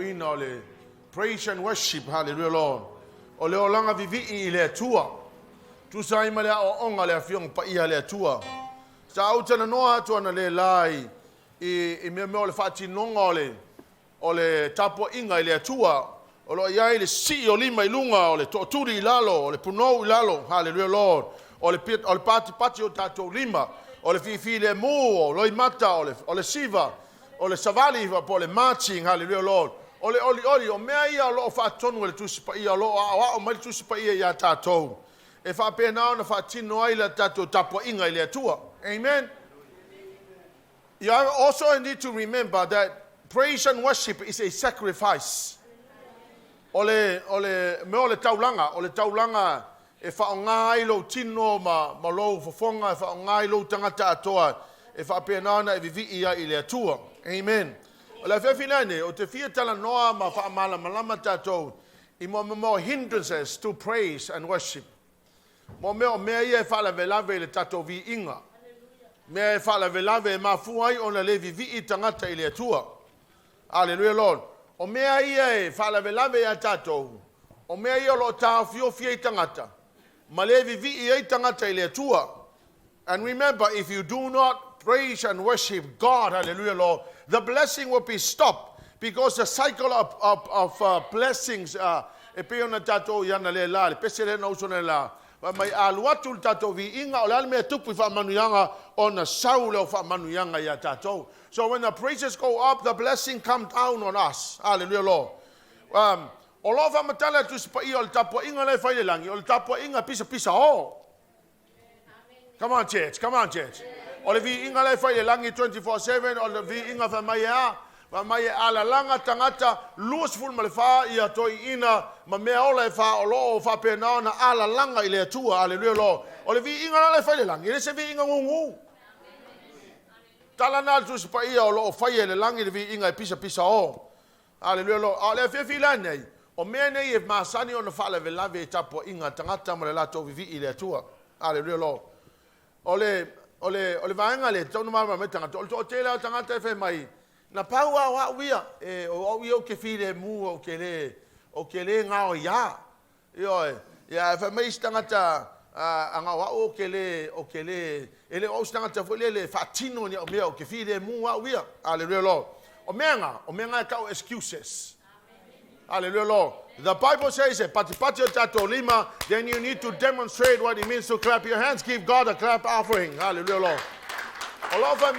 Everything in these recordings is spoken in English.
in ole praise and worship, hallelujah Lord. Ole olanga vivi ile tua. Tu sai male o onga le fiong pa ia le tua. Sa utana noa tu ana le lai I me ole fati nonga ole tapo inga ile tua. Ole ia ile si o lima ilunga ole toturi lalo ole puno lalo, hallelujah Lord. Ole pati o tato lima. Ole fi le mu ole mata ole siva. Ole savali va po le marching, hallelujah Lord. Ole o mea ia lo fa tonu le tusi pa ia lo o mai tusi pa ia tatou. E fa pena na fa tino ai la tatou tapo inga ile tua. Amen. You also need to remember that praise and worship is a sacrifice. Ole taulanga e fa ngai lo tino ma lo fofonga e fa ngai lo tangata atoa e fa pena na e vivi ia ile tua. Amen. Ola FAAALIGA o te fia tala noa ma fa malama tatou I mo hindrances to praise and worship. Mo mea ia fa la velave le tatou vi inga. Mea fa la velave ma fuai ona le vivi tangata ile tua. Hallelujah Lord. O mea ia fa la velave ya tatou. O mea ia lo ta fio fia tangata. Ma le vivi ia tangata ile tua. And remember, if you do not praise and worship God, hallelujah Lord, the blessing will be stopped because the cycle of blessings e pe ona tatou yana le la pese le no sona la mai aluatu tatou vi inga o le me tupu fa manuyanga ona saule fa manuyanga ya tatou. So when the praises go up, the blessing come down on us, hallelujah Lord. O lo fa matala tu pa I o tapo inga le fa le langi o tapo inga pisa o. Come on church, come on church. O le vi inga le fa le langi 24/7 o le vi inga fa mai ala langa tangata lusful ma le fa ia toi ina ma mea ola fa o lo fa pena na ala langa ile tua, hallelujah Lord. O le vi inga le fa le langi le se vi inga ngungu. Tala na tu pa ia o lo fa le langi le vi inga pisa o. Hallelujah Lord. O le FAAALIGA o mea nei e masani o na fa le velave tapo inga tangata ma le lato vi ile tua, hallelujah Lord. Ole vaenga le tonu mama me tangata o tela tangata fe mai na paua wa wia o wia ke file mu o ke le nga o ya ya fe mai tangata anga wa o ke le ele o tangata fo le fatino ni o me o ke file mu wa wia, hallelujah Lord. O menga ka excuses, hallelujah Lord. The Bible says it, patipati tato lima, then you need to demonstrate what it means to clap your hands. Give God a clap offering. Hallelujah, Lord. Olofa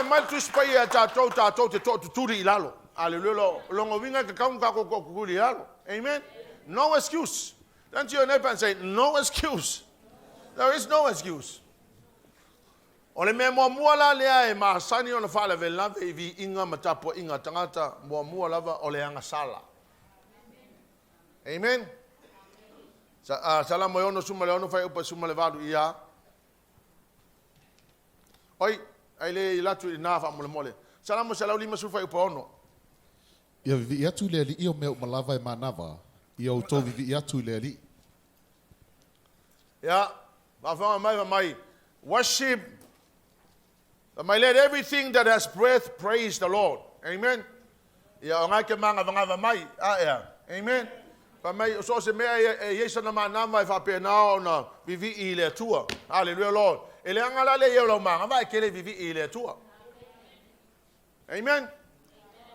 mail tu spaya tato te turi ilalo. Hallelujah, Lord. Longo vinga ka kaun ka ko kukuli ilalo. Amen. No excuse. Don't you neighbor and say, no excuse. There is no excuse. Ole me mua la lea e maasani ona fa la velave I vi inga matapo inga tangata mua lava ole anga sala. Amen. Salamo ono suma le ono fai upa suma le vadu ia. Oi, ai le ilatu ina fa mole. Salamo salau lima su fai upa ono. Ia vivi atu le ali io me malava e manava. Ia o to vivi atu le ali. Ja, va mai worship. May let everything that has breath praise the Lord. Amen. Ya ngai ke manga vanga mai. Amen. Pa mai so se me yesa na manama fa pe na ona vivi ile tua. Hallelujah Lord. Ele anga la le yo manga vai ke le vivi ile tua. Amen.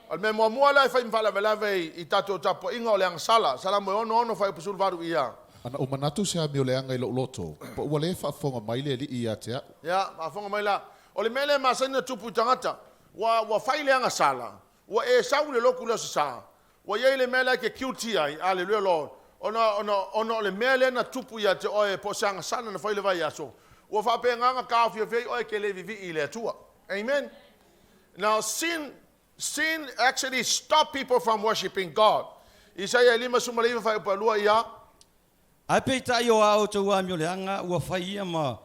Al me mo la fa imfala velave I tato tapo inga ole ang sala. Sala mo ono fa pusul varu ia. Ana o manatu se mi ole anga I loto. Pa wale fa fonga mai le ia te. Ya, fa fonga mai la. Ole mele masana tupu tangata wa faile anga sala wa e saule lokula sa wa yele mele ke QT ai, hallelujah Lord. Ona ole mele na tupu ya te oe posanga sala na faile vai aso wa fa pe nganga ka fi ve oe ke le vivi ile tua. Amen. Now sin actually stop people from worshiping God. Isaiah 5 fa palua ia ai pe ta yo au tu a mi le anga wa faia ma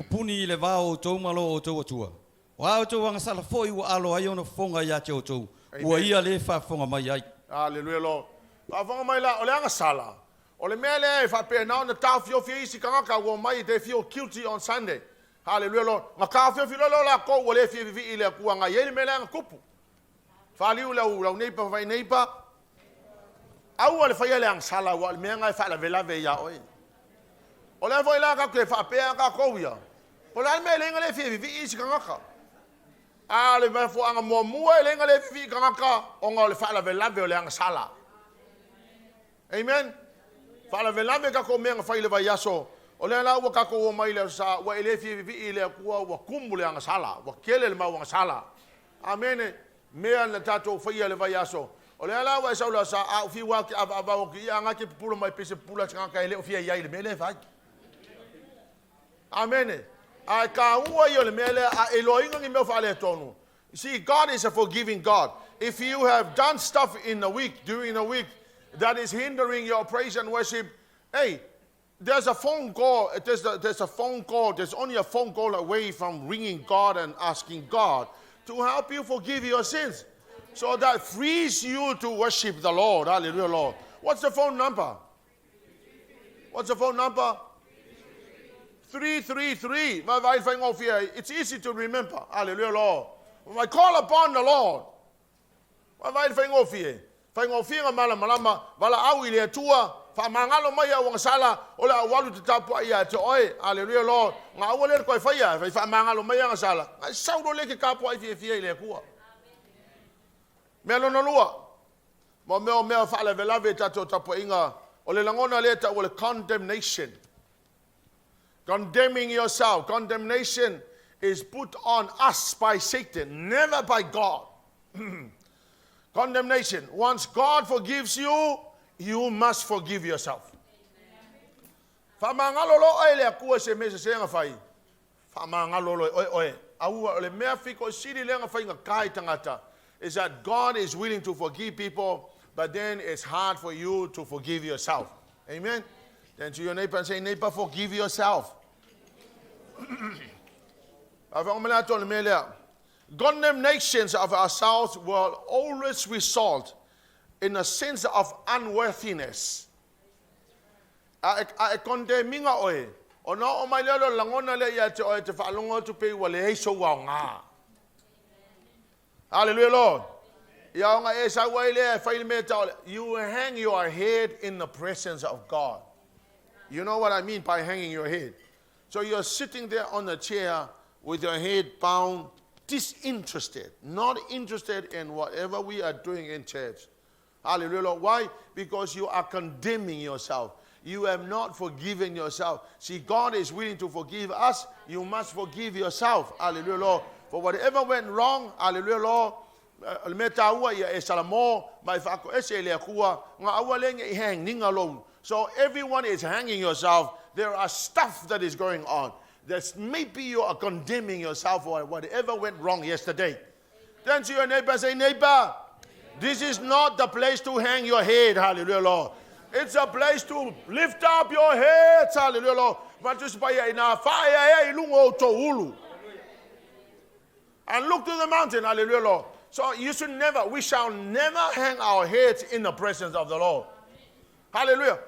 puni le vao tau malo o tau atua. Wa tau anga sala foi wa alo ai ona fonga ya te o tau. Wa ia le fa fonga mai ai. Hallelujah Lord. Fa fonga mai la ole anga sala. Ole mele fa pe na ona ta fio fi si kanga ka wo mai they feel guilty on Sunday. Hallelujah Lord. Ma ka fio fi lo la ko ole fi ile ku anga yele mele anga kupu. Faliu lau neipa vai neipa. Au le fai le ang sala wa me ngai fa la vela ve ya oi. O le foi la ka ke fa pe ka ko ya. O la me le ngale fi vi isi ka ngaka. A le va fo anga mo le ngale fi ka ngaka o nga le fa la vela ve o le ang sala. Amen. Fa la vela ve ka ko me nga fai le vai yaso. O le la wa ka ko mai le sa wa ele fi ile ku wa kumule ang sala wa kele le ma wa sala. Amen. Me an tato fa ile va yaso. O le la wa sa la sa a fi wa ki ava wa ki anga ki pulo mai pese pula nga ka ile o fi ia ile me le fa. Amen. A ka ua yo le mele a eloinga ngi me fa le tonu. See, God is a forgiving God. If you have done stuff in the week, during the week, that is hindering your praise and worship, hey, there's a phone call. There's a phone call. There's only a phone call away from ringing God and asking God to help you forgive your sins. So that frees you to worship the Lord. Hallelujah, Lord. What's the phone number? What's the phone number? 333. It's easy to remember. Hallelujah, Lord. When I call upon the Lord, malama wala au ile tua fa mangalo mai wa sala ola walu tatapu ia te oi. Hallelujah, Lord. Nga wale ko fa mangalo mai nga sala. Ai saudo le ke kapu ai fi ile kua. Melo no lua. Mo me fa le vela ve tato tapu inga ole langona le ta ole condemnation. Condemning yourself. Condemnation is put on us by Satan, never by God. Condemnation. Once God forgives you, you must forgive yourself. Famangalolo ele akua se mese senga fai. Famangalolo oi. Au le mea fiko siri lenga fai nga kai tangata is that God is willing to forgive people, but then it's hard for you to forgive yourself. Amen. Then to your neighbor and say, neighbor, forgive yourself. Condemnations of ourselves will always result in a sense of unworthiness. Condemninga oe. Ona o mai lelo langona le ia te oe te whaalonga tu pei wale heiso wa ngā. Hallelujah, Lord. Ia o ngā e sa wai le whaile me tau. You hang your head in the presence of God. You know what I mean by hanging your head? So you're sitting there on the chair with your head bound, disinterested, not interested in whatever we are doing in church. Hallelujah. Why? Because you are condemning yourself. You have not forgiven yourself. See, God is willing to forgive us. You must forgive yourself. Hallelujah, Lord. For whatever went wrong, hallelujah, Lord. SALAMO, so everyone is hanging yourself. There are stuff that is going on. There's maybe you are condemning yourself for whatever went wrong yesterday. Then to your neighbor, say, neighbor, this is not the place to hang your head. Hallelujah, Lord. It's a place to lift up your heads. Hallelujah, Lord. And look to the mountain. Hallelujah, Lord. So we shall never hang our heads in the presence of the Lord. Hallelujah.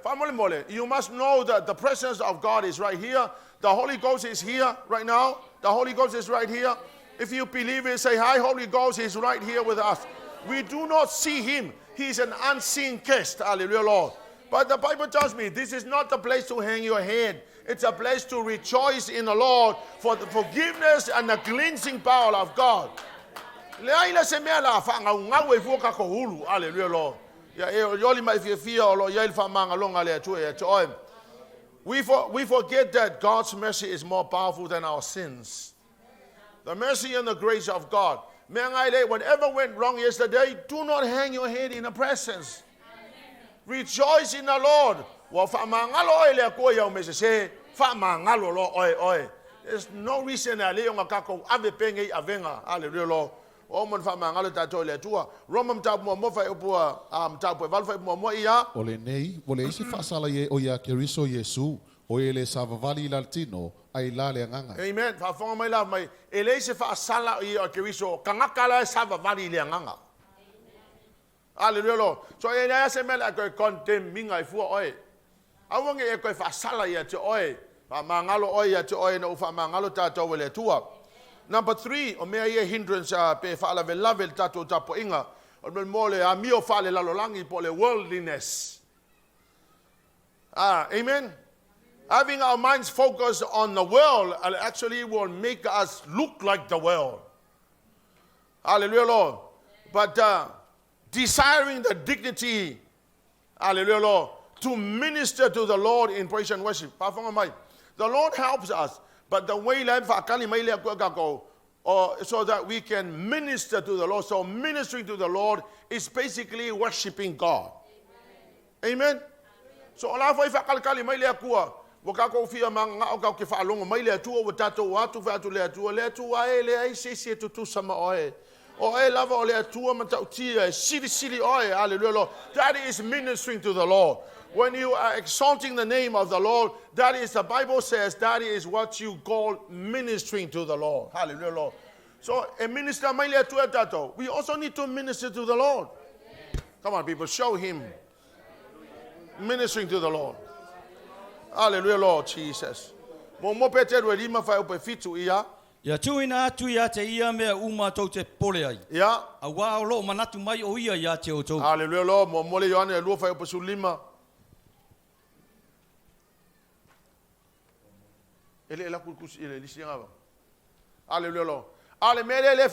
You must know that the presence of God is right here. The Holy Ghost is here right now. The Holy Ghost is right here. If you believe it, say, hi, Holy Ghost, He's right here with us. We do not see Him. He's an unseen guest. Hallelujah, Lord. But the Bible tells me this is not the place to hang your head. It's a place to rejoice in the Lord for the forgiveness and the cleansing power of God. Hallelujah, Lord. We forget that God's mercy is more powerful than our sins. The mercy and the grace of God. Whatever went wrong yesterday, do not hang your head in the presence. Rejoice in the Lord. There's no reason. Hallelujah, Lord. Ole nei, ole isi whaasala ye o ia keriso Yesu, o ele sa vavali laltino, ai lale anganga. Amen. Whafonga mai la mai, ele isi whaasala o keriso, kangakala sa vavali le anganga. Hallelujah, Lord. So ele se mele ko condemninga I fua oi. Awonge e ko whaasala ia te oi, fa mangalo oi ia te oi na ufa mangalo tato wele tua. Number 3, o mea ia hindrance pe whaalawelawe le tatou tapoinga. O mo le amio whaale lalolangi po le worldliness. Amen. Having our minds focused on the world actually will make us look like the world. Hallelujah, Lord. But desiring the dignity, hallelujah, Lord, to minister to the Lord in praise and worship. The Lord helps us, but the way so that we can minister to the Lord. So ministering to the Lord is basically worshiping God. Amen. So ala foi fakalkali mai le akua waka ko fia manga o ka ke falongo mai le atua o tato watu fatu le atua ele ai se tu sama oe o e lava o le atua mata utia sili oe. Hallelujah. That is ministering to the Lord. When you are exalting the name of the Lord, that is, the Bible says, that is what you call ministering to the Lord. Hallelujah, Lord. So a minister mai le atua tato, we also need to minister to the Lord. Come on, people, show him ministering to the Lord. Hallelujah, Lord Jesus. Mo PETERU lima fa upe fitu ia. Ya tuina atu ya te ia mea uma tau te pole ai. Ya. A wā o lo manatu mai o ia ya te o tau. Hallelujah, Lord. Mo le Yohane lua fa upe su lima. Ele la kulkus ele lisinga ba. Hallelujah, Lord. Ale mele le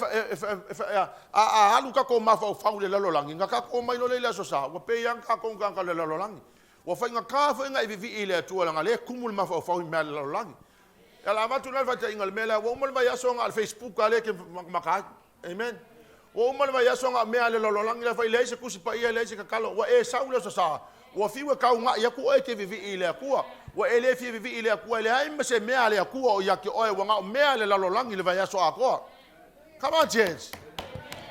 halu ka ko mafa fa le lalolangi ngaka ko mai lo le la sosa wa pe yang ka ko ngaka le lalolangi wa fa nga ka fa nga ivi ile tu la ngale kumul mafa fa me le lalolangi ala matu na fa ta ingal mela wa umul ma yaso nga al Facebook ale ke maka. Amen. Wa umul ma yaso nga me le lalolangi la fa ile se kusi pa ile se ka kalo wa e sa le sosa wa fi wa ka nga ya ku e ke vivi ile ku wa ele fi vivi ile ku ile ai me se me ale ku o ya ke o wa nga me le lalolangi le va yaso ako. Come on, gents.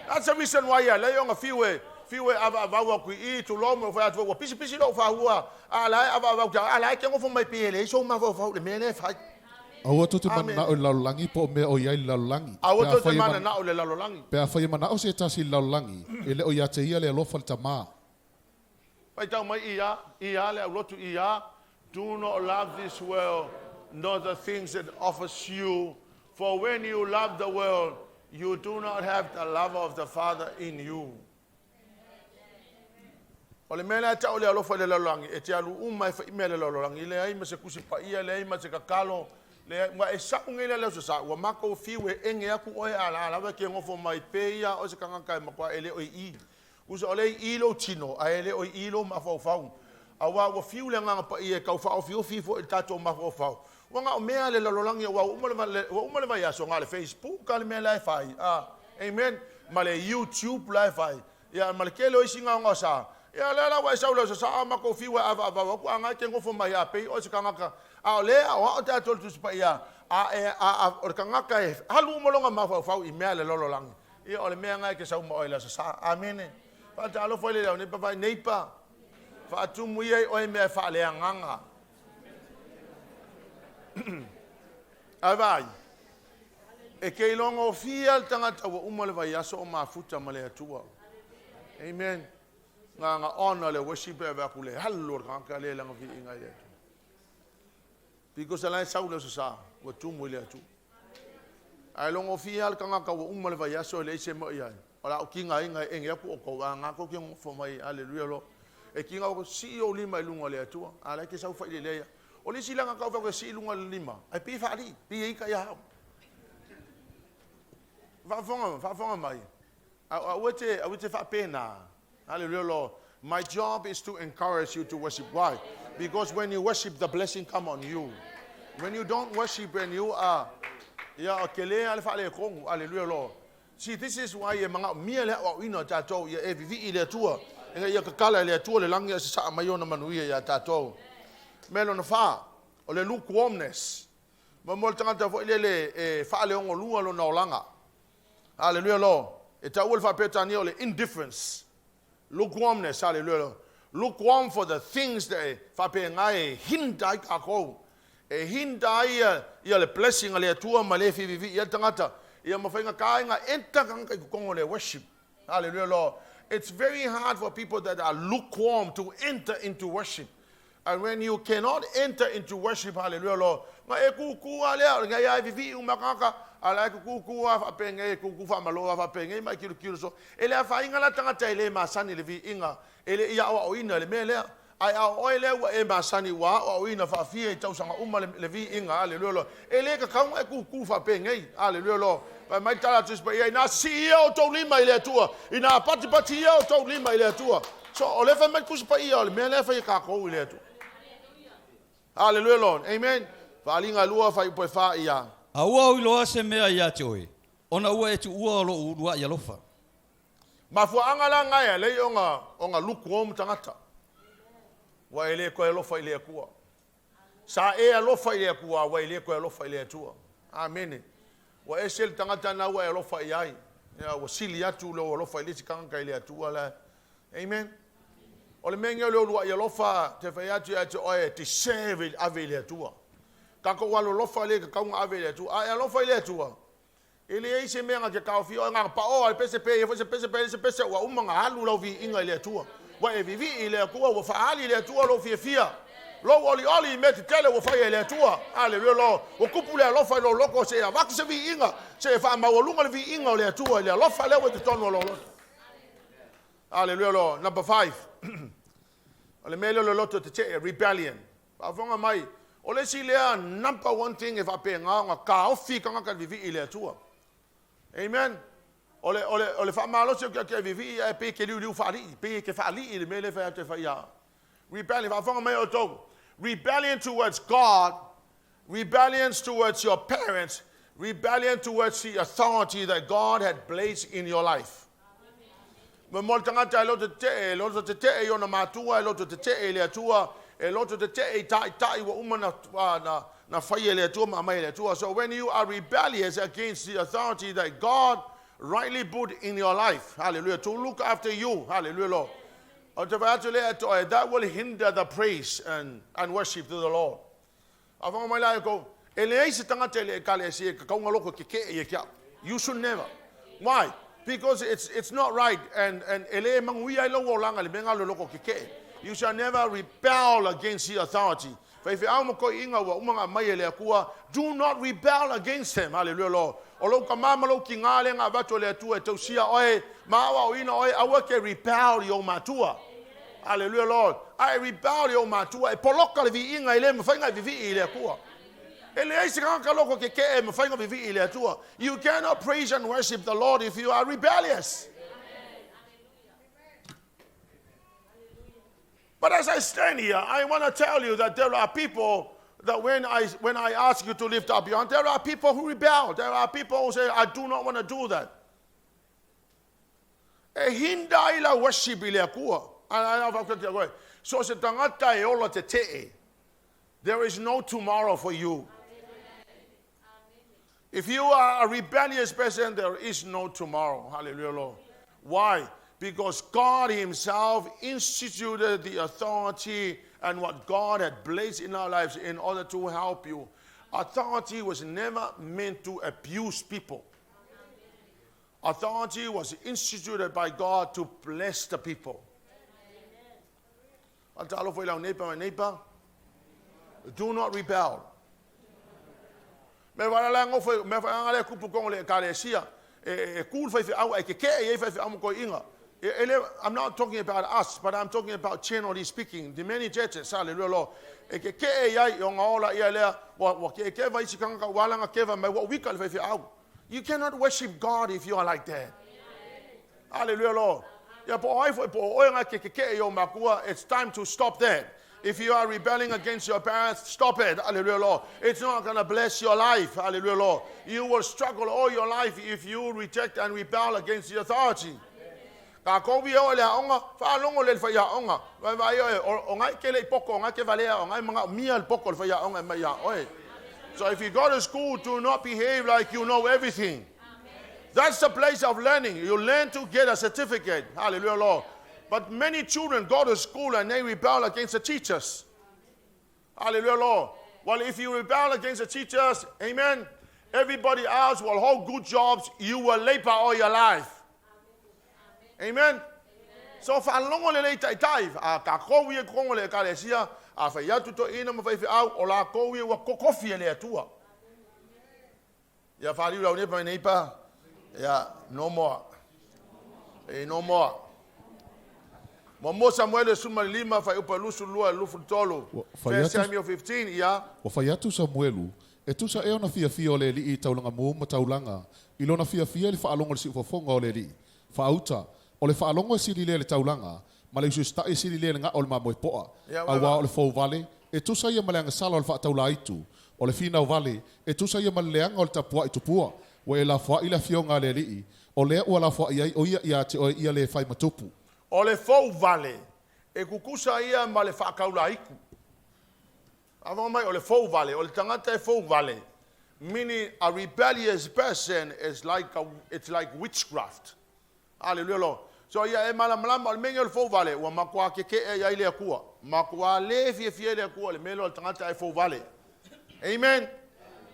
That's the reason why I lay on a few ava ku I to Leauma for that work. Pisi lo fa hua. I like him for my PLA. So my for the men fight. Awa to man na o lalangi po me o ia lalangi. Awa to man na o lalangi. Pe fa mana o se tasi lalangi. Ele o ia te ia le lo falta ma. Pai tau mai ia le lotu ia. Do not love this world, nor the things it offers you. For when you love the world, you do not have the love of the Father in you. Ole mele ta ole alo fa le lalangi e te alu umai fa imele lalangi le ai mase kusi pa ia le ai mase kakalo le wa e sa ngile le so sa wa mako fiwe enge aku oe ala wa ke ngofo mai pe ia o se kanga kai makwa ele o I uso ole I lo chino a ele o I lo ma fa fa awa wa fiu le nga pa ia ka fa o fiu fifo e tato ma fa fa wanga o mea le lalolangi wa umale mai aso ngale Facebook kale mea lai fai. Amen. Male YouTube lai fai. Ya male kelo isinga ngosa. Ya la wa sa lo sa ma ko fi wa ava ku anga ke ngofo mai ape o se kanga a le o ta tol tu spa ya o kanga ka halu molonga ma fa I mea le lalolangi. I o le mea ngai ke sa mo ila sa. Amen. Pa ta lo foi le ne pa nei pa. Fa tu mu ye o mea fa le nganga. Avai e ke longo fial tangata wa umale vai aso o mafuta male atua. Amen. Nga honor le worship e va kule hallo ka le langa fi inga ye. Because ala saula so sa wa tumu le atu. Ai longo fial kanga ka wa umale vai aso le se mo ia. Ola o kinga inga enga ku o ko anga ko ke fo mai hallelujah lo. E kinga ko si o lima lunga le atua. Ala ke sa fa ile le. Oli silanga kau fa si lunga lima. Ai pi fa ali, pi ka ya. Va fonga mai. Awete fa pena. Hallelujah, Lord. My job is to encourage you to worship. Why? Because when you worship, the blessing come on you. When you don't worship and you are kele al fa le kong. Hallelujah, Lord. See, this is why mga mia le wa ino tato ya e vivi ile tua. Nga ya kala le tua le langi sa mayona manuia ya tato. Melo na fa o le lukewarmness ma mo tanga fo le fa le ngo lua lo na olanga. Hallelujah, Lord. E ta ul fa Tanielu le indifference, lukewarmness. Hallelujah. Lukewarm for the things that fa pe ngai hindai ka ko e hindai ya le blessing le tua malefi vivi ya tangata ya mafainga ka nga enta ka ko le worship. Hallelujah, Lord. It's very hard for people that are lukewarm to enter into worship. And when you cannot enter into worship, hallelujah, Lord, ala kuku fa penge kuku fa malo fa penge mai kiru so ele fa inga la tanga tele masani le vi inga ele ia o ina le mele ai a oile wa e masani wa o ina fa fie tau sanga uma le vi inga ale lo ele ka kaunga kuku fa penge ale lo mai tala tus pa ia na CEO to lima ile tua ina pati ia to lima ile tua so ole fa mai kus pa ia ole mele fa ka ko ile tua hallelujah amen fa linga lua fa po fa ia Aua uloa se mea ia te oe. Ona ua e tu ua lo urua ia lofa. Ma fuanga la ngai le onga lukuom tangata. Wa ele ko lofa ile kua. Sa e lofa ile kua wa ele ko lofa ile tua. Amen. Wa esel tangata na wa lofa iai. Ya wa sili atu lo lofa ile tikanga ile tua la. Amen. Ole menga lo lua ia lofa te fa atu atu oe te save ave ile tua. Kako walo lofa le ka unga ave tu a lofa le tu ele ai se menga ke ka fio nga pa o al PCP fo se PCP wa umanga halu lo vi inga le tu wa e vivi ile ku wa faali le tu lo fia lo oli met tele wa fa le tu ale lo o kupule lofa lo loko se va se vi inga se fa ma wo lunga le vi inga le tu le lofa le wa te tono lo ale lo number 5 ale mele lo to te rebellion pa fonga mai ole si lea number 1 thing if apenga nga ka ofi kanga ka vivi ile tua amen ole fa malo se ke vivi e pe ke liu fali pe ke fali ile mele fa te fa ya rebellion fa fonga mai oto rebellion towards God, rebellion towards your parents, rebellion towards the authority that God had placed in your life. Ma moltanga lo te te yo na matua lo te te le tua e lo te te tai wa umana na fai le tua ma mai le tua. So when you are rebellious against the authority that God rightly put in your life, hallelujah, to look after you, hallelujah, Lord, that will hinder the praise and worship to the Lord. You should never. Why? Because it's not right. And you shall never rebel against the authority. Do not rebel against them. Hallelujah, Lord. Rebel your matua. Hallelujah, Lord. I rebel your matua. Poloka vi inga ile mfanga vivi ile kuwa. You cannot praise and worship the Lord if you are rebellious. But as I stand here, I want to tell you that there are people that when I ask you to lift up your hand, there are people who rebel. There are people who say, I do not want to do that. Hinda ila worship ile kuwa. So se tangata e ola te te. There is no tomorrow for you. If you are a rebellious person, there is no tomorrow. Hallelujah, Lord. Why? Because God himself instituted the authority and what God had placed in our lives in order to help you. Authority was never meant to abuse people. Authority was instituted by God to bless the people. Do not rebel. I'm not talking about us, but I'm talking about generally speaking. The many churches, hallelujah. You cannot worship God if you are like that. Hallelujah, Lord. It's time to stop that. If you are rebelling against your parents, stop it. Hallelujah, Lord. It's not going to bless your life. Hallelujah, Lord. You will struggle all your life if you reject and rebel against the authority. So if you go to school, do not behave like you know everything. That's the place of learning. You learn to get a certificate. Hallelujah, Lord. But many children go to school and they rebel against the teachers. Hallelujah, Lord. Well, if you rebel against the teachers, amen, everybody else will hold good jobs. You will labor all your life. Amen. So for long on the time, Ya fali lau nepa neipa. Ya no more. No more. Mo Samuelu suma lima fa upa lusu lua lufu tolo. 1 Samuel 15 ya. O fai atu Samuelu, e tusa e ona fia o le li I taulanga mo ma taulanga. I lona fia li whaalongo le si ufafonga o le li. Whaauta, o le whaalongo e siri le taulanga, ma le usu stai siri le nga o le mamoe poa. Awa o le fau vale, e tusa ia maleanga sala o le whaataula itu. O le fina o vale, e tusa ia maleanga o le tapua I tupua. Wa e la fua I la fionga le li. O lea ua la fua iai o ia te o ia le fai matupu. O le fau vale, e kukusa ia ma le whaakaula iku. Awa mai o le fau vale, o le tangata e fau vale. Meaning a rebellious person is it's like witchcraft. Hallelujah, Lord. So ia e malama o le menga o le fau vale, ua makua keke e ia ile akua. Makua le fie le akua, le melo o le tangata e fau vale. Amen.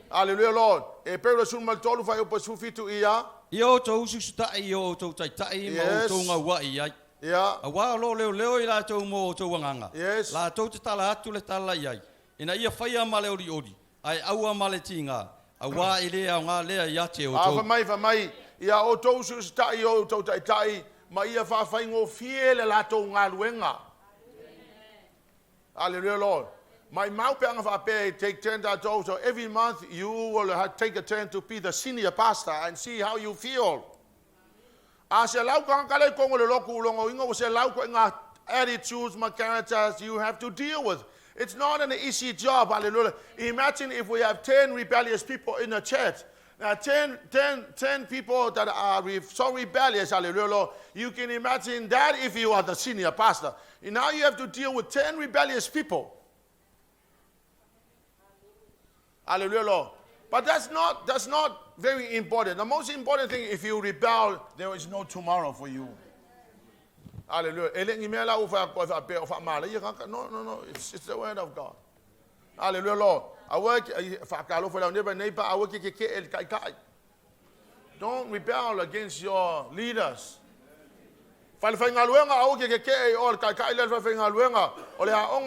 Hallelujah, Lord. E pero sun mal tolu fai upa sufitu ia. Ia o tau susutai, ia o tau taitai, ma o tau ngā wai iai. Yeah. A wā lo leo I la tau mo o tau wanganga. Yes. La tau te tala atu le tala iai. Ina ia whaia ma le ori. Ai aua ma le tinga. A wā I lea o ngā lea ia te o tau. Fa mai. Ia o tau susutai o tau taitai. Ma ia whawhaingo fie le la tau ngā luenga. Hallelujah, Lord. My mouth take 10 tatou, so every month you will take a turn to be the senior pastor and see how you feel. Se lau kangkale kongo le loku longo ingo se lau ko nga attitudes, my characters you have to deal with. It's not an easy job, hallelujah. Imagine if we have 10 rebellious people in the church. Now 10 people that are so rebellious, hallelujah. You can imagine that if you are the senior pastor. And now you have to deal with 10 rebellious people. Hallelujah, Lord. But that's not very important. The most important thing, if you rebel, there is no tomorrow for you. Hallelujah. No. It's the word of God. Hallelujah, Lord. Don't rebel against your leaders. O le haonga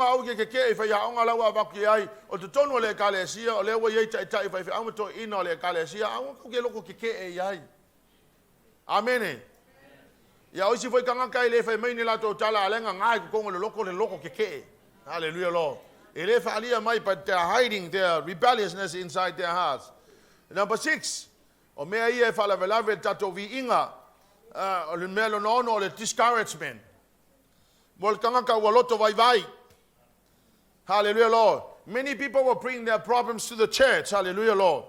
au ke ke fa ya onga lawa baki ai o te tonu le kalesia o le wa ye tai tai fa au to ina le kalesia au ke loko ke e ai. Amen. Ya o si foi kanga kai le fa mai ni la to tala alenga ngai ko le loko ke. Hallelujah, Lord. Ele fa alia mai, but they're hiding their rebelliousness inside their hearts. Number 6. O mea ia fa la velave tato vi inga o le melo no o le discouragement. Hallelujah, Lord. Many people will bring their problems to the church. Hallelujah, Lord.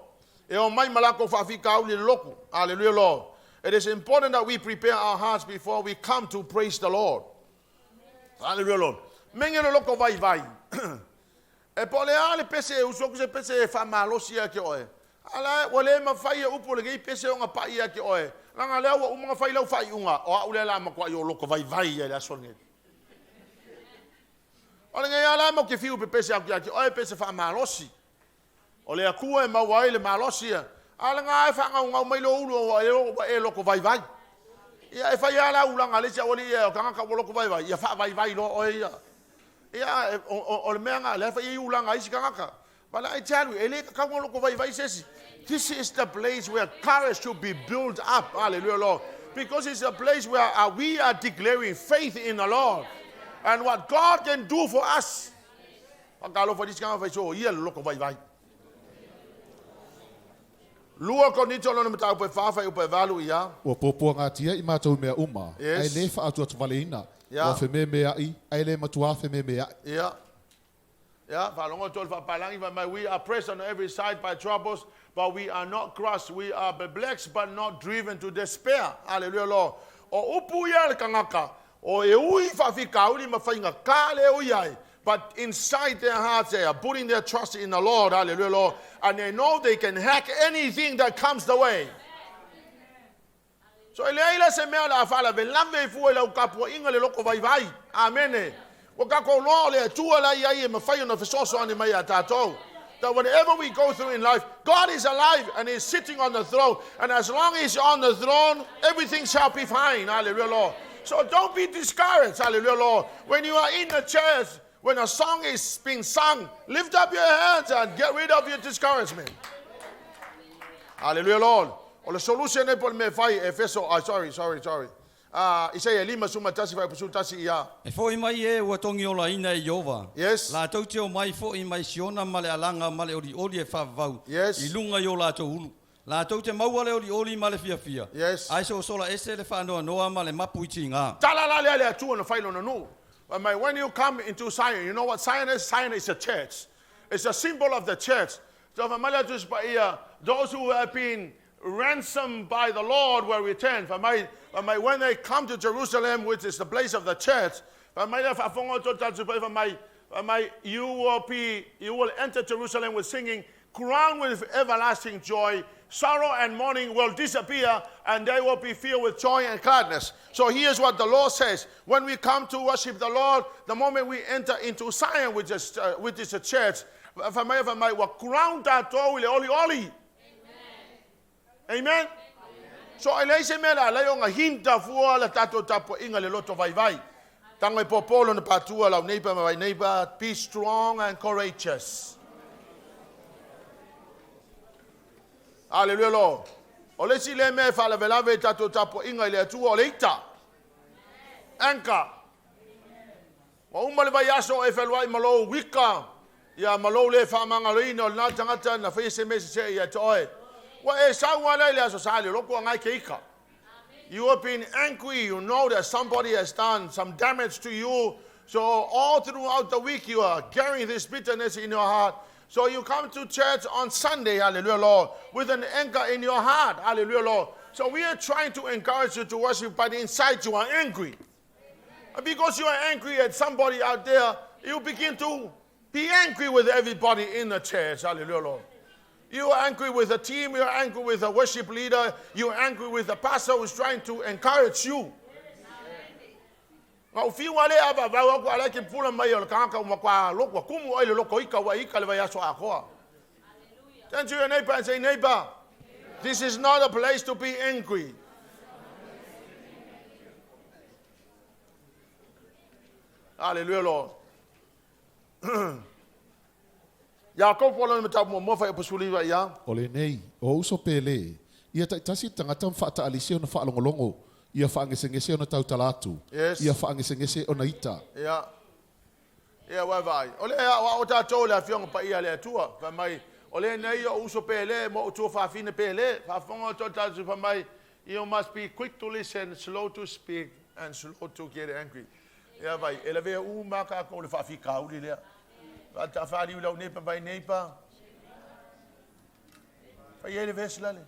Hallelujah, Lord. It is important that we prepare our hearts before we come to praise the Lord. Hallelujah, Lord. Mengene loko vai vai. E pole ale pese usoku se pese fa malosia ke oe. Ala wale ma fai upo le pese o nga pai ke oe. Langa lewa o mga fai lau fai unga o ule la ma kwa yo loko vai vai ele asonge. Ole ngai ala mo ke fiu pe pese aki oe pese fa malosi. Ole akua e mawai le malosi. Ala ngai fa nga mai lo ulo o e loko vai vai. Ia e fai ala ulanga le sia oli e kanga ka loko vai vai. Ia fa vai vai lo o ia. Ia o le menga le fa i ulanga isi kanga ka. But I tell you, ele ka loko vai vai sesi. This is the place where courage should be built up. Hallelujah, Lord. Because it's a place where we are declaring faith in the Lord. And what God can do for us. Lua konito no mata upe fafa upe valu ia. O popo ngatia I matou mea uma. Ai le fa atu atu valeina. O fe me mea I, ai le matua fe me mea. Yeah. Yeah, we are pressed on every side by troubles, but we are not crushed. We are perplexed, but not driven to despair. Hallelujah, Lord. O upu ia kangaka. O e ui fafika uli mafainga kale uyai. But inside their hearts, they are putting their trust in the Lord. Hallelujah, Lord. And they know they can hack anything that comes the way. So eleila se mea la fala velave fu la ukapo inga le loko vai vai. Amen. That whatever we go through in life, God is alive and He's sitting on the throne. And as long as He's on the throne, everything shall be fine. Hallelujah, Lord. So don't be discouraged. Hallelujah, Lord. When you are in the church, when a song is being sung, lift up your hands and get rid of your discouragement. Hallelujah, Lord. O le solution e pole me fai Efeso, sorry. Isaia 5 suma tasi fai pusu tasi ia. E fo i mai e ua tongi o la ina e Jehova. Yes. La tau te o mai fo i mai siona ma le alanga ma le ori e whavau. Yes. I lunga i o la tau hulu. La tau te maua le ori ma le fia. Yes. Ai so sola ese le whanoa noa ma le mapu i tinga. Tala la le atu na fai lona no. When you come into Zion, you know what Zion is? Zion is a church. It's a symbol of the church. So those who have been ransomed by the Lord will return. When they come to Jerusalem, which is the place of the church, you will enter Jerusalem with singing, crowned with everlasting joy. Sorrow and mourning will disappear, and they will be filled with joy and gladness. So here's what the Lord says. When we come to worship the Lord, the moment we enter into Zion, which is a church, we're crowned at oli. Amen. So I say mela la yonga hinta fua la tato tapo inga le loto vai. Tango popolo na patua la neighbor my neighbor, be strong and courageous. Hallelujah, Lord. Ole si le me fa la velave tato tapo inga le tu oleita. Anka. Wa umale vai aso e felwai malo wika. Ya malo le fa manga lino na tangata na fa se me se ya toe. You have been angry. You know that somebody has done some damage to you. So all throughout the week you are carrying this bitterness in your heart. So you come to church on Sunday, hallelujah, Lord, with an anger in your heart, hallelujah, Lord. So we are trying to encourage you to worship, but inside you are angry. And because you are angry at somebody out there, you begin to be angry with everybody in the church, hallelujah, Lord. You are angry with the team, you are angry with the worship leader, you are angry with the pastor who is trying to encourage you. Don't you your neighbor and say, neighbor, this is not a place to be angry. Hallelujah, Lord. IAKOPO lona matapu mo fa epusuliwa ia. O lenei, o uso pele. Ia tasi tangata whaataalise ona whaalongolongo. Ia whaangesengese ona tautalatu. Yes. Ia whaangesengese ona ita. Ia. Ia wavai. Ole wa o tatou le afionga pa ia le atua. Fa mai. Ole nei o uso pele mo o tua whaafine pele. Whaafonga to tatu fa mai. You must be quick to listen, slow to speak, and slow to get angry. Ia vai. Lavea umaka ko le whaafika uli lea. Atafari ulau nepa vai nepa. Vai ele veslale.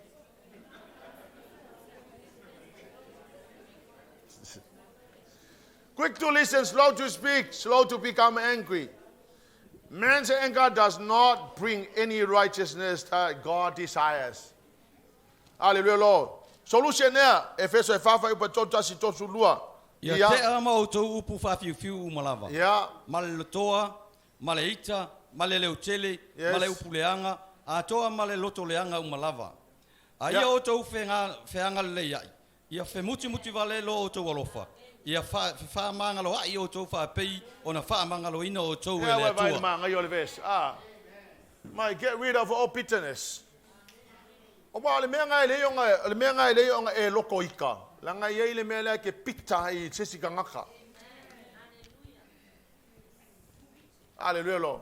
Quick to listen, slow to speak, slow to become angry. Man's anger does not bring any righteousness that God desires. Hallelujah, Lord. Solution there, Efeso fafa upatota si tosu lua. Ia te ama o tau upu whawhiu malava. Yeah. Male lotoa, male ita, male leutele, male upuleanga, a toa male loto leanga umalava. A ia o tau whenga leiai. Ia whemuti vale lo o tau alofa. Ia whaamangalo ai o tau whaapei, o na whaamangalo ina o tau ele atua. Might get rid of all bitterness. O ba le mea ngai leonga e loko ika. La ngai ei le mea lea ke pita i tsesika ngaka. Hallelujah, Lord.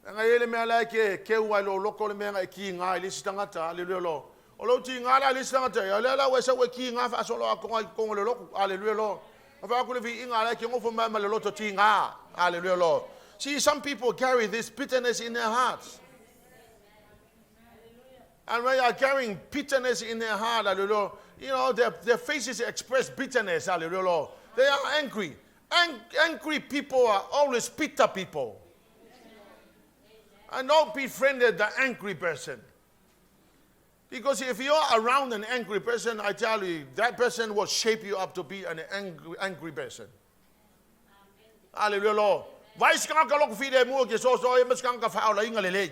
La ngai ei le mea lea ke ua lo loko le mea ngai ki ngai le sitangata. Hallelujah, Lord. O lo ti ngā la le sitangata. Ya lea wesa we ki ngā wha asolo a konga le loko. Hallelujah, Lord. A wha akule vi inga lea ke ngofo mea ma le loto ti ngā. Hallelujah, Lord. See, some people carry this bitterness in their hearts. And when you are carrying bitterness in their heart, hallelujah, you know, their faces express bitterness, hallelujah. They are angry. Angry people are always bitter people. And don't befriend the angry person. Because if you are around an angry person, I tell you, that person will shape you up to be an angry person. Hallelujah, Lord. Vai skanga ka loko fide mo ke so e maskanga fa ola inga lele.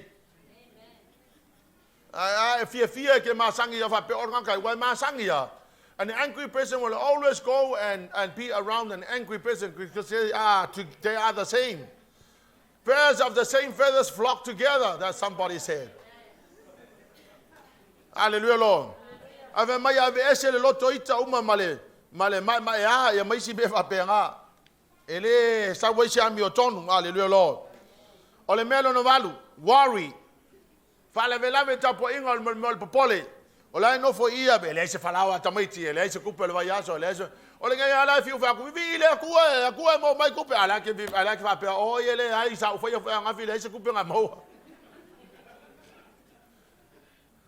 Fia ke masangi ya fa pe organ kai wai masangi ya. An angry person will always go and be around an angry person because they are the same. Birds of the same feathers flock together, that somebody said. Hallelujah, Lord. Ave mai ave ese le loto ita uma male ya maisi be fa penga. Ele sa wo isi ami otonu. Hallelujah, Lord. Ole melo no valu, worry. Fala velave tapo ingol mol popole. Ola no fo ia be le se falawa tamaiti, le se kupe le vayaso, le se ole ngai ala fiu fa ku vi le ku mo mai kupe ala ke fa pe o ele ai sa fo fa nga fi le se kupe nga mo.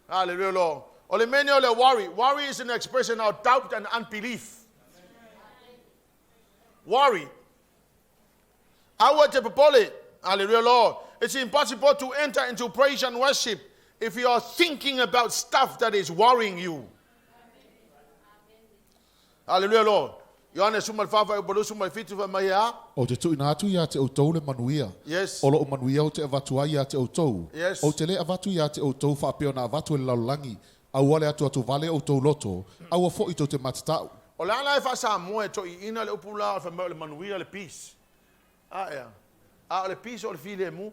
Hallelujah, Lord. Ole many ole worry. Worry is an expression of doubt and unbelief. Worry. Awa te popole. Hallelujah, Lord. It's impossible to enter into praise and worship if you are thinking about stuff that is worrying you. Hallelujah, Lord. Yohane sumal fafa bolu sumal fitu fa maya. O te tu ina atu ya te outou le manuia. Yes. O lo manuia o te avatua ya te outou. Yes. O te le avatu ya te outou fa peo na avatu le laulangi. Au wale atu vale outou loto. Au a fo ito te matatau. O le ala fa sa moe to ina le upula fa le manuia le peace. Le peace o le file mu.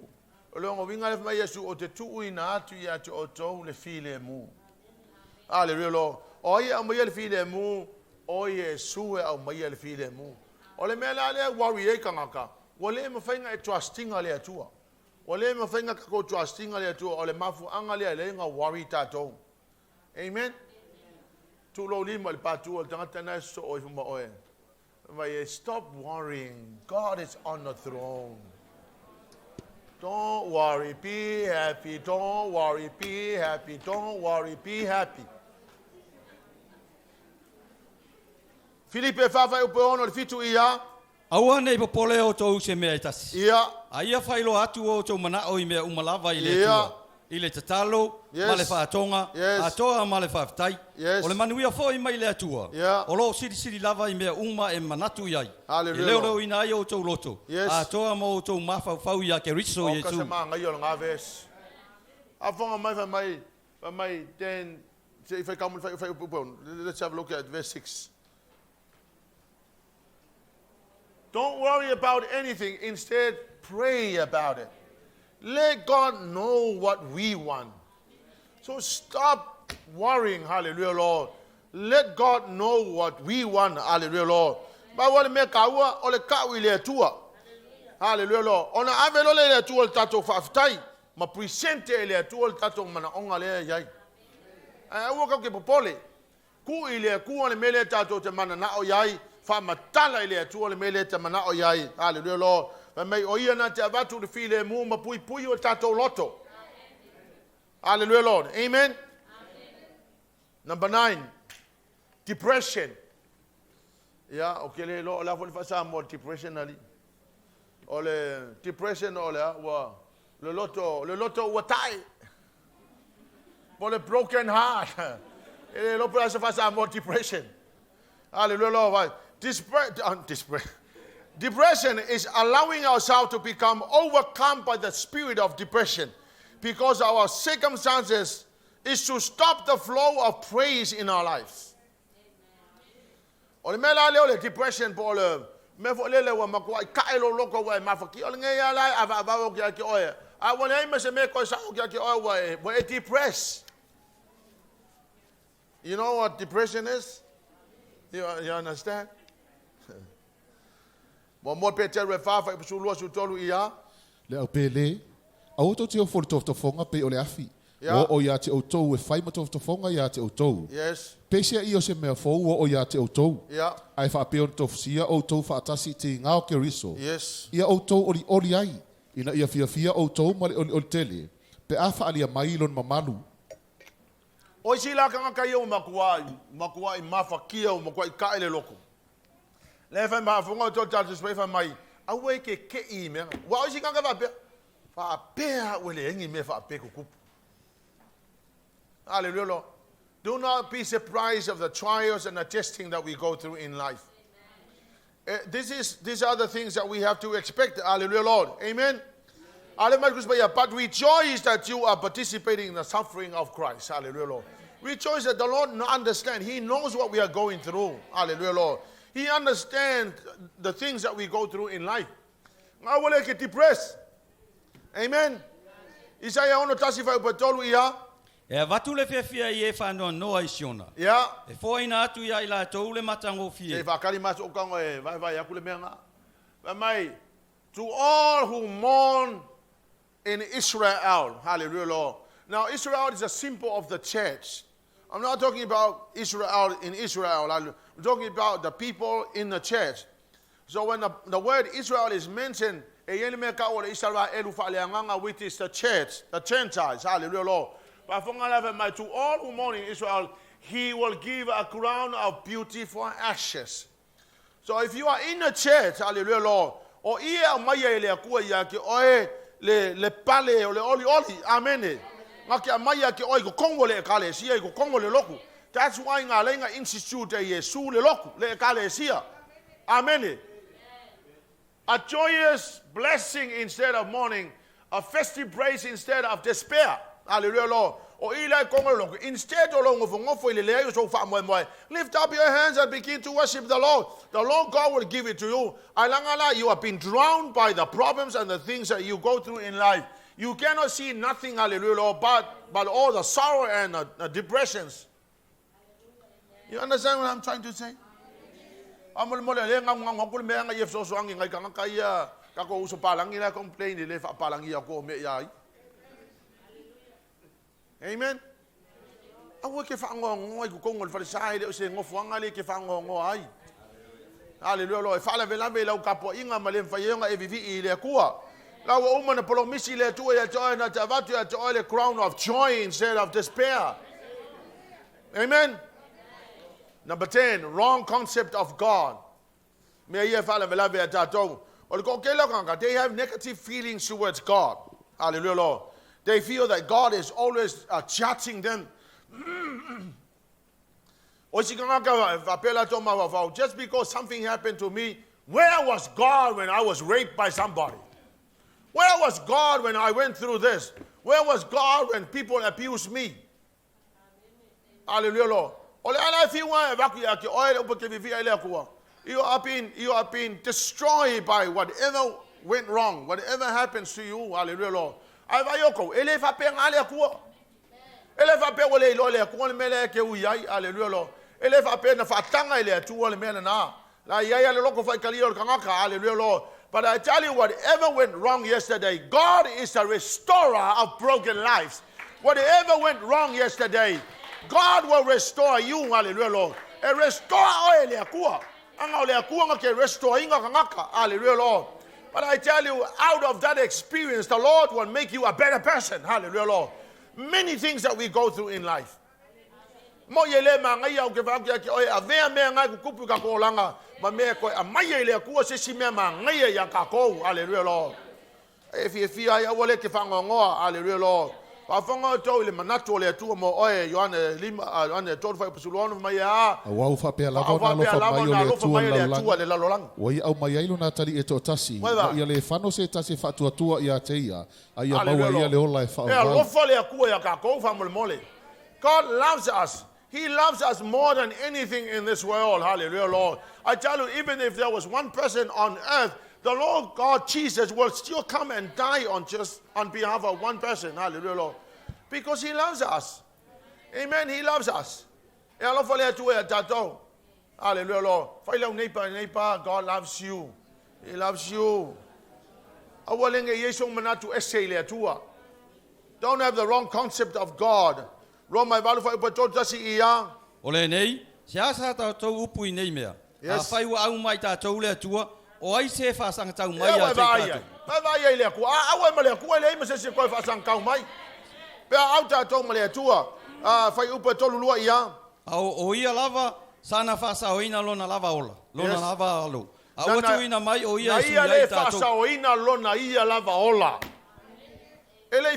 O le winga le fa Yesu o te tu ina atu ya te outou le file mu. Hallelujah, Lord. O ia mo le file mu. O Yesu au mai le file mu. O le mela le worry e kangaka. O le mo fainga e trusting ale atua. O le mo fainga ko trusting ale atua. O le mafu anga le nga worry tato. Amen. Tu lo lima le patu o tangata na so o mo oe. Vai stop worrying. God is on the throne. Don't worry, be happy. Don't worry, be happy. Don't worry, be happy. Filipe fafa upe ono le fitu ia. Awane I popole o tou se mea itasi. Ia. Aia whailo atu o tou mana o I mea umalava I le tua. I le tatalo, ma le whaatonga, atoa ma le whaafitai. O le manuia fo I mai le atua. O lo siri lava I mea uma e manatu iai. Hallelujah. I leo leo ina ai o tou loto. Atoa ma o tou mawhau ia ke riso I e tu. O kasema ngai o ngā ves. Afonga mai ten, if I come, let's have a look at verse 6. Don't worry about anything. Instead, pray about it. Let God know what we want. So stop worrying. Hallelujah, Lord. Let God know what we want. Hallelujah, Lord. Ba wale me kaua ole kaui le tua. Hallelujah, Lord. Ona avelo le tua tato faftai. Ma presente le tua tato mana onga le yai. Awo ka ke popole. Ku ile ku ole mele tato te mana na o yai. Fa matala ile tua le mele te mana o yai. Hallelujah, Lord. Mai o ia na te avatu le file mu ma pui o tato loto. Hallelujah, Lord. Amen. Number 9, depression. Yeah, okay, le lo la fo fa sa mo depression ali. Ole depression ole wa le loto wa tai. For the broken heart. Le lo fa sa mo depression. Hallelujah, Lord. Depression is allowing ourselves to become overcome by the spirit of depression because our circumstances is to stop the flow of praise in our lives. Ole mela le depression po le me fo le wa makwa ka elo loko wa mafaki ole nge ya la ava o ki oya a wole me se me ko sa o ki oya wa depressed. You know what depression is? You understand? Mo PETERU fafa I pusulua su tolu ia. Le au pele. Au to te o fol tofonga pe ole afi. O ia te outou e fai ma tofonga ia te outou. Yes. Pesia I o se mea fou o ia te outou. Yeah. Ai fa pe on tofsia outou fa atasi te ngao ke riso. Yes. Ia outou oli ai. Ina ia fia outou ma le oli tele. Pe afa alia mai lon mamalu. O si la kanga kai o makuai mafakia o makuai ka ele loko. Le fa ma fonga to tatu spe fa mai. A we ke I me. Wa o si kanga va pe. Fa pe o le ngi me fa pe ku. Hallelujah, Lord. Do not be surprised of the trials and the testing that we go through in life. These are the things that we have to expect. Hallelujah, Lord. Amen. But rejoice that you are participating in the suffering of Christ. Hallelujah, Lord. Rejoice that the Lord understands. He knows what we are going through. Hallelujah, Lord. He understands the things that we go through in life. I will get depressed. Amen. Isaiah ono tasifa upatolu ia. E vatu le fia I e whanua noa I siona. Yeah. E fōina atu ia I la tau le matango Se fie. whakari maso o kango e vai aku le mea ngā. Vai mai, to all who mourn in Israel, hallelujah, Lord. Now, Israel is a symbol of the church. I'm not talking about Israel in Israel. I'm talking about the people in the church. So when the word Israel is mentioned, which is the church, the Gentiles, hallelujah, Lord. But to all who mourn in Israel, he will give a crown of beauty for ashes. So if you are in the church, hallelujah, Lord, o ia maya le akua ia ki oe le pale o le oli, amen. Ngaki maya ki oe ko kongo le kale sia ko kongo le loku. That's why ngā lenga institute e Yesu le loku le kale sia. Amen. A joyous blessing instead of mourning, a festive praise instead of despair. Hallelujah, Lord. O ila kongo le loku. Instead o longo fongofo ile le so fa moe. Lift up your hands and begin to worship the Lord. The Lord God will give it to you. Alangala, you have been drowned by the problems and the things that you go through in life. You cannot see nothing, hallelujah, Lord, but all the sorrow and the depressions. You understand what I'm trying to say? Amen. Hallelujah, Lord. Fala vela vela ukapo inga malem fayenga evivi ile kuwa. La wa umana polomisi le tu ya joy na tavatu ya joy le crown of joy instead of despair. Amen. Number 10, wrong concept of God. Me ye fala vela vela tato. They have negative feelings towards God. Hallelujah, Lord. They feel that God is always judging them. Just because something happened to me, where was God when I was raped by somebody? Where was God when I went through this? Where was God when people abused me? Hallelujah, Lord. You have been destroyed by whatever went wrong, whatever happens to you. Hallelujah, Lord. Hallelujah, Lord. Hallelujah, Lord. But I tell you, whatever went wrong yesterday, God is a restorer of broken lives. Whatever went wrong yesterday, God will restore you. Hallelujah, Lord. A restore. Hallelujah, Lord. But I tell you, out of that experience, the Lord will make you a better person. Hallelujah, Lord. Many things that we go through in life. Hallelujah, Lord. If you feel hallelujah, Lord. God loves us. He loves us more than anything in this world. Hallelujah, Lord. I tell you, even if there was one person on earth, the Lord God Jesus will still come and die on behalf of one person. Hallelujah, Lord. Because he loves us. Amen. He loves us. Hallelujah, Lord. God loves you. He loves you. Don't have the wrong concept of God. ROMA O lenei, se asa tau upu I nei mea. A whai wa au mai tātou lea tua, o ai se whasanga tau mai a te tātou. Vai ai lea kua, awe ma lea kua, lea ima se koe whasanga kau mai. Pea au tātou ma lea tua, whai upa tolu lua ia. O ia lava, sana whasa o ina lona lava ola, lona lava alo. A watu ina mai o ia suni ai tātou. Na ia le whasa o ina lona ia lava ola. So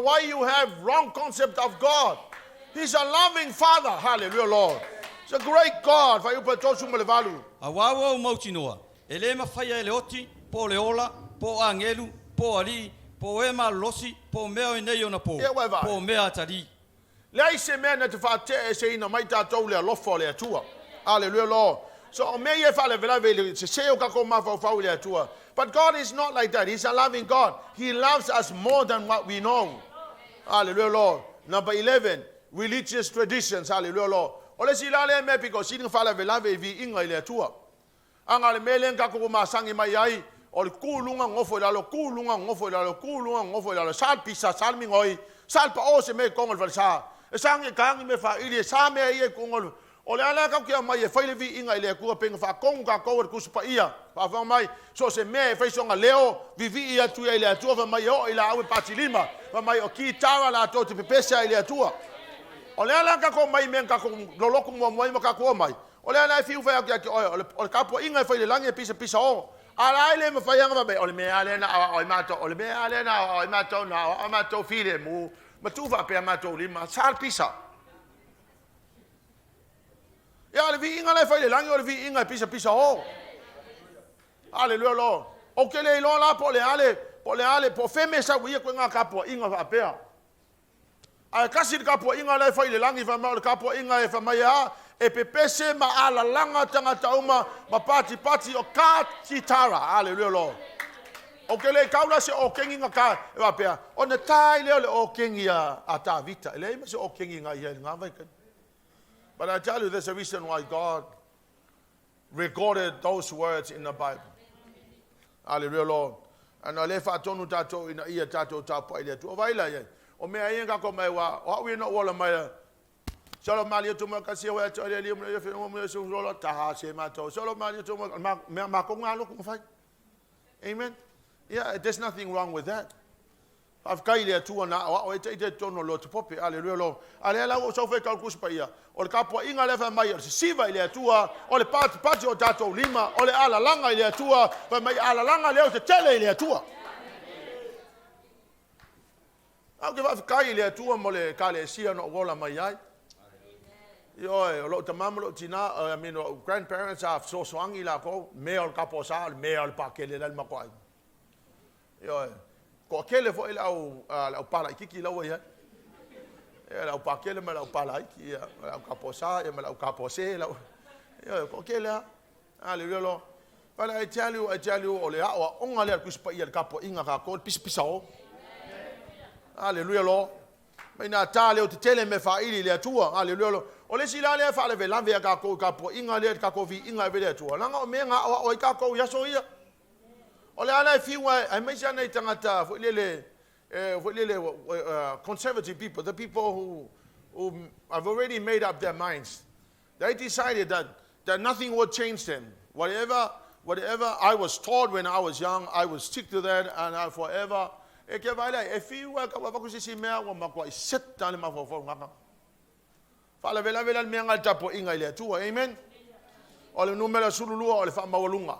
why you have wrong concept of God? He's a loving Father. Hallelujah, Lord. He's a great God. A wawa mauti noa. Ele mawhaia ele oti, po le ola, po angelu, po ali, po ema losi, po mea nei ona po. Po mea tari. Lei se mea na te whate se ina mai tātou lea lofo lea tua. Hallelujah, Lord. So mea ye whale vela vele, se seo kako mawhau lea tua. But God is not like that. He's a loving God. He loves us more than what we know. Hallelujah, Lord. Number 11, religious traditions. Hallelujah, Lord. Ole sila le me piko sini fala velave vi inga ile tua. Anga le melen ka ko masangi mai ai. Ole kulunga ngofo lalo kulunga ngofo lalo kulunga ngofo lalo sal pisa sal mingoi sal pa o se me kongol falsa. E sangi kangi me fa ile sa me ie kongol. Ole ala ka kia mai e faile vi inga ile ku penga fa kong ka ko ku spa ia. Pa fa mai so se me fa songa leo vivi ia tu ile tua fa mai o ila awe patilima. Fa mai o ki tawa la to te pepesa ile tua. Ole ala ka ko mai men ka ko loloko mo mai ma ka ko mai. Ole ala fiu fa ki ole ka po inga fa ile lange pisa o. Ala ile me fa yanga ba ole me ale na o mato ole me ale na o mato na o mato file mu ma tu fa pe mato lima sal pisa. Ya ole vi inga le fa ile lange ole vi inga pisa o. Hallelujah Lord. O ke le lo la po le ale po feme sa wi ko nga ka po inga fa pe. Ai kasi ka po inga le fa ile langi fa ma ka po inga e fa mai e pepese ma ala langa tanga tauma ma pati o ka titara. Hallelujah Lord. O ke le kaula se o kengi nga ka e va pe. O ne tai le o kengi a ta vita. Le me se o kengi nga ia nga vai kan. But I tell you there's a reason why God recorded those words in the Bible. Hallelujah Lord. And le fa tonu tato ina ia tato tapo ile tu vai la ye. O me ai nga ko mai wa o we no wala mai solo mali tu mo kasi wa to le mo ye fe mo so solo ta se ma to solo mali tu mo ma ko ngalo ko fai. Amen. Yeah, there's nothing wrong with that. I've kai le tu na o e te tono lo tu pope. Hallelujah Lord. Ale la o so fe ka ku spa ia. O le kapo inga le fa mai se siva ile tua o le pati o tato lima o le ala langa ile tua fa mai ala langa le o te tele ile tua. Au ke va kai le tua mo le kale sia no wola mai ai. Yo lo tamam lo tina I mean grandparents have so swangi la ko me o kapo sa me o pa ke le dal ma ko. Yo ko kele fo ila o pala kiki la wa ya. La pa ke le ma la pala ki la kapo sa e ma la kapo se la. Yo ko kele ale lo. But I tell you o le a o ngale ku spa ia kapo inga ka ko pisao. Hallelujah Lord. Mai na tale o te tele me fa ili le tua. Hallelujah Lord. O le sila le fa le ve Lavea ka ko ka po inga le ka ko vi inga ve le tua. Langa o me nga o ka ko ya so ia. O le ana fi wa ai mai sana i tangata fo le conservative people, the people who have already made up their minds. They decided that nothing would change them. Whatever I was taught when I was young, I would stick to that and I forever. E ke vai lai e fiua ka wa ku sisi mea wa makwa i seta le mafofo ngaka. Fala vela me nga tapo inga ile tua. Amen. O le numero sululua o le fa mawalunga.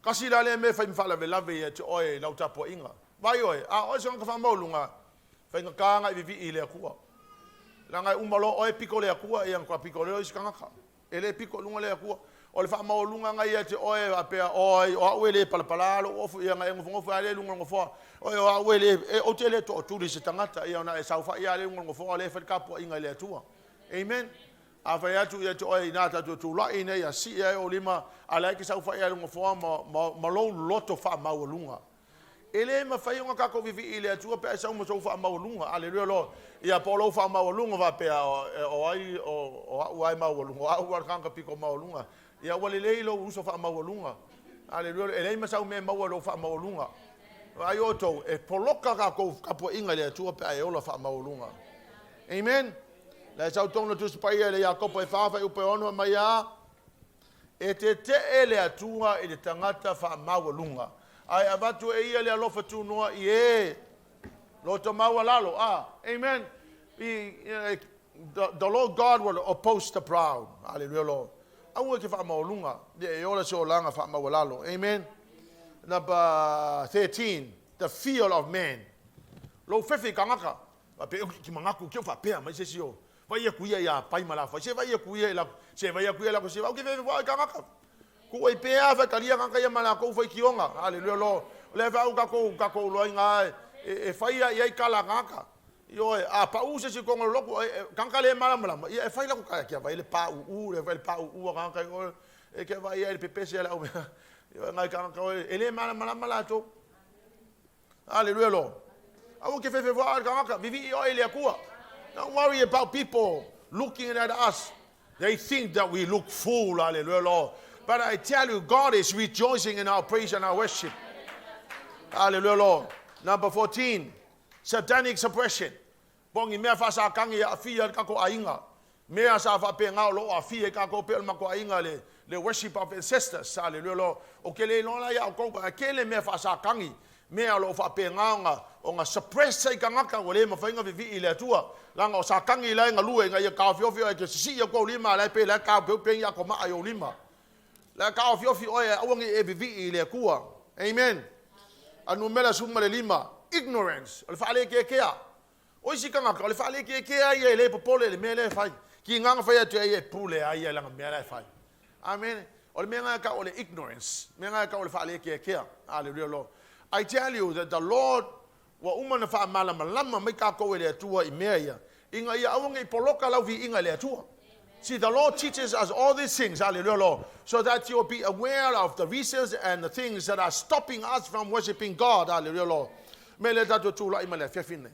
Kasi la le me fa fala vela ve te oi lau tapo inga. Vai oi o se nga fa mawalunga. Fa nga ka nga vivi ile kua. La nga umalo o e piko le kua e nga piko le is kanga ka. Ele piko lunga le kua. O le fa mawalunga nga ia te oi apea oi o wele palapalalo o fu ia nga ngofo ale lunga ngofo. O wele o tele to turi se tangata ia na e saufa ia le ngofo le fa kapo inga le tua. Amen. Afa ya tu oi na ta tu la ina ya si ia o lima ala ki saufa ia ngofo ma lo loto fa mawalunga. Ele ma fa nga ka ko vivi ile tua pe sa mo so fa mawalunga. Hallelujah Lord. Ia polo fa mawalunga va pe o ai mawalunga. O kanga piko mawalunga. Ia wale leilo uso fa mawalunga. Hallelujah. Ele ma sa me mawalo fa mawalunga. Ai oto e poloka ka ko kapo inga le tua pe ai ola fa mawalunga. Amen. La sa tonu tu spai le IAKOPO e fa u pe ono mai a e te ele atua e le tangata fa mawalunga. Ai avatu e ia le alofa tu noa i e lo to mawalalo. Amen. The Lord God will oppose the proud. Hallelujah Lord. Au ke fa mawalunga de e ola so langa fa mawalalo. Amen. Number 13, the fear of man. Lo fefe kangaka. Pe ki mangaku ke fa pe mai se sio. Vai ia kuia ia pai mala fa. Se vai ia kuia la, se vai ia kuia la ko se va ke fefe vai kangaka. Ku e pe ava kalia kanga ia mala ko foi kionga. Hallelujah Lord. Le va ka ko lo inga e fa ia ia kala kangaka. Yo a pa u se ko ngolo kanga le mala mala. E fa ia ko ka kia vai le pa u le vai pa u kanga ko e ke vai ia pe pe se la. Ngai kanga ko ele mala to. Hallelujah Lord. Au ke fefe wa ka vivi o ele kua. Don't worry about people looking at us. They think that we look fool, hallelujah, Lord. But I tell you, God is rejoicing in our praise and our worship. Hallelujah, Lord. Number 14, satanic suppression. Bongi mea fasa kangi a fia kako ainga. Mea sa fa pe ngao lo a fia kako pe mako ainga le worship of ancestors. Hallelujah, Lord. O kele lona ya ko kele mea fasa kangi. Mea lo fa pe ngao o nga suppress sai kangaka o le mafainga vivi ile tua. Langa o sa kangi la nga lue nga ya ka fiofio e ke si ya ko lima la pe la ka pe ya ko ma ayo lima. La ka fiofio o ya awangi e vivi ile kua. Amen. Anu mela suma le lima. Ignorance. O le faale ke kea. O isi kangaka o le faale ke kea ia le popole le mele fai. Ki nganga fai atu e pule ai langa mele fai. Amen. O le menga ka o le ignorance. Menga ka o le faale ke kea. Hallelujah, Lord. I tell you that the Lord wa umana fa malama lama mai ka ko le atua I mea ia. Inga ia awangi poloka lau vi inga le atua. See, the Lord teaches us all these things, hallelujah, Lord, so that you'll be aware of the reasons and the things that are stopping us from worshiping God, hallelujah, Lord. Me le tatu tula I mele fefine.